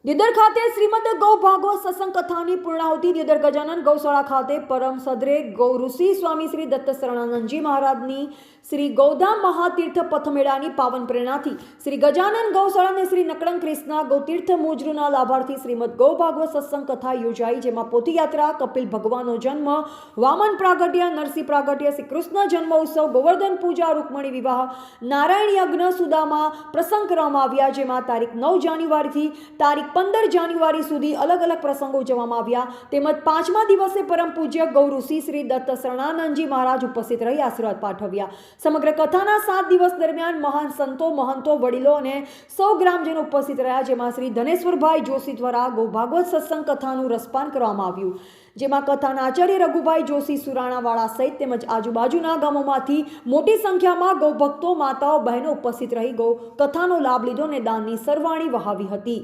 દિયોદર ખાતે શ્રીમદ ગૌ ભાગવત સત્સંગ કથાની પૂર્ણાહુતિ દિયોદર ગજાનન ગૌશાળા ખાતે પરમ સદરે ગૌ ઋષિ સ્વામી શ્રી દત્ત શરણાનંદજી મહારાજની શ્રી ગૌધામ મહાતીર્થ પથમેળાની પાવન પ્રેરણાથી શ્રી ગજાનન ગૌશાળા અને શ્રી નકળંગ કૃષ્ણ ગૌતીર્થ મોજરૂના લાભાર્થી શ્રીમદ ગૌ ભાગવત સત્સંગ કથા યોજાઈ, જેમાં પોથીયાત્રા, કપિલ ભગવાનનો જન્મ, વામન પ્રાગટ્ય, નરસિંહ પ્રાગટ્ય, શ્રી કૃષ્ણ જન્મ ઉત્સવ, ગોવર્ધન પૂજા, રૂકમણી વિવાહ, નારાયણ યજ્ઞ સુદામા પ્રસંગ કરવામાં આવ્યા, જેમાં તારીખ 9 જાન્યુઆરીથી તારીખ 15 જાન્યુઆરી સુધી અલગ અલગ પ્રસંગો ઉજવવામાં આવ્યા. તેમજ 5મા દિવસે પરમ પૂજ્ય ગૌ ઋષિ શ્રી દત્ત શરણાનંદજી મહારાજ ઉપસ્થિત રહી આશીર્વાદ પાઠવ્યા. સમગ્ર કથાના 7 દિવસ દરમિયાન મહાન સંતો, મહંતો, વડીલો અને સૌ ગ્રામજનો ઉપસ્થિત રહ્યા, જેમાં શ્રી ધનેશ્વરભાઈ જોશી દ્વારા ગૌ ભાગવત સત્સંગ કથાનું રસપાન કરવામાં આવ્યું, જેમાં કથાના આચાર્ય રઘુભાઈ જોશી સુરાણાવાળા સહિત તેમજ આજુબાજુના ગામોમાંથી મોટી સંખ્યામાં ગૌ ભક્તો, માતાઓ, બહેનો ઉપસ્થિત રહી ગૌ કથાનો લાભ લીધો અને દાનની સરવાણી વહાવી હતી.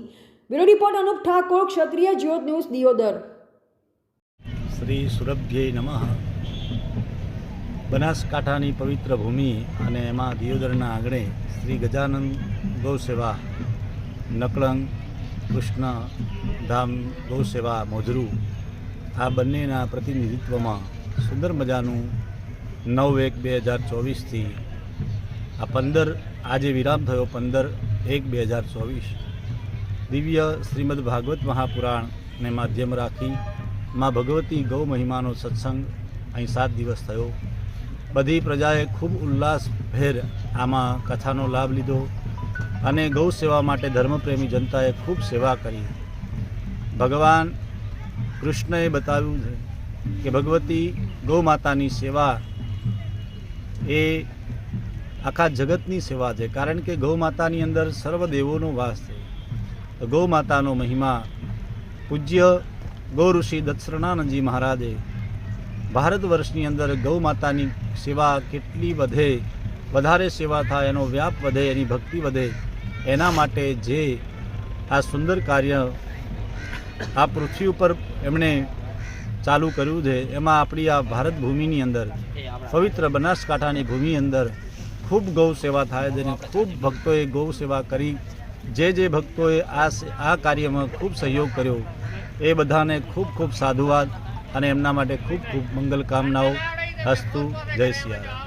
બ્યુરો રિપોર્ટ અનુપ ઠાકોર, ક્ષત્રિય જ્યોત ન્યૂઝ, દિયોદર. શ્રી સુરભ્યે નમઃ. બનાસકાંઠાની પવિત્ર ભૂમિ અને એમાં દિયોદરના આંગણે શ્રી ગજાનન ગૌ સેવા, નકળંગ કૃષ્ણ ધામ ગૌ સેવા મોજરૂ, આ બંનેના પ્રતિનિધિત્વમાં સુંદર મજાનું 9/1/2024થી આ 15 આજે વિરામ થયો 15/1/2024 દિવ્ય શ્રીમદ ભાગવત મહાપુરાણને માધ્યમ રાખી માં ભગવતી ગૌ મહિમાનો સત્સંગ અહીં 7 દિવસ થયો. બધી પ્રજાએ ખૂબ ઉલ્લાસભેર આમાં કથાનો લાભ લીધો અને ગૌ સેવા માટે ધર્મપ્રેમી જનતાએ ખૂબ સેવા કરી. ભગવાન કૃષ્ણએ બતાવ્યું છે કે ભગવતી ગૌ માતાની સેવા એ આખા જગતની સેવા છે, કારણ કે ગૌ માતાની અંદર સર્વદેવોનો વાસ છે. ગૌ માતાનો મહિમા પૂજ્ય ગૌ ઋષિ દત્ત શરણાનંદજી મહારાજે ભારત વર્ષની અંદર ગૌ માતાની સેવા કેટલી વધે, વધારે સેવા થાય, એનો વ્યાપ વધે, એની ભક્તિ વધે, એના માટે જે આ સુંદર કાર્ય આ પૃથ્વી ઉપર એમણે ચાલુ કર્યું છે, એમાં આપણી આ ભારત ભૂમિની અંદર, પવિત્ર બનાસકાંઠાની ભૂમિ અંદર ખૂબ ગૌ સેવા થાય છે અને ખૂબ ભક્તોએ ગૌ સેવા કરી. જે ભક્તોએ આ કાર્યમાં ખૂબ સહયોગ કર્યો એ બધાને ખૂબ ખૂબ સાધુવાદ અને એમના માટે ખૂબ ખૂબ મંગલ કામનાઓ. અસ્તુ. જય સિયારામ.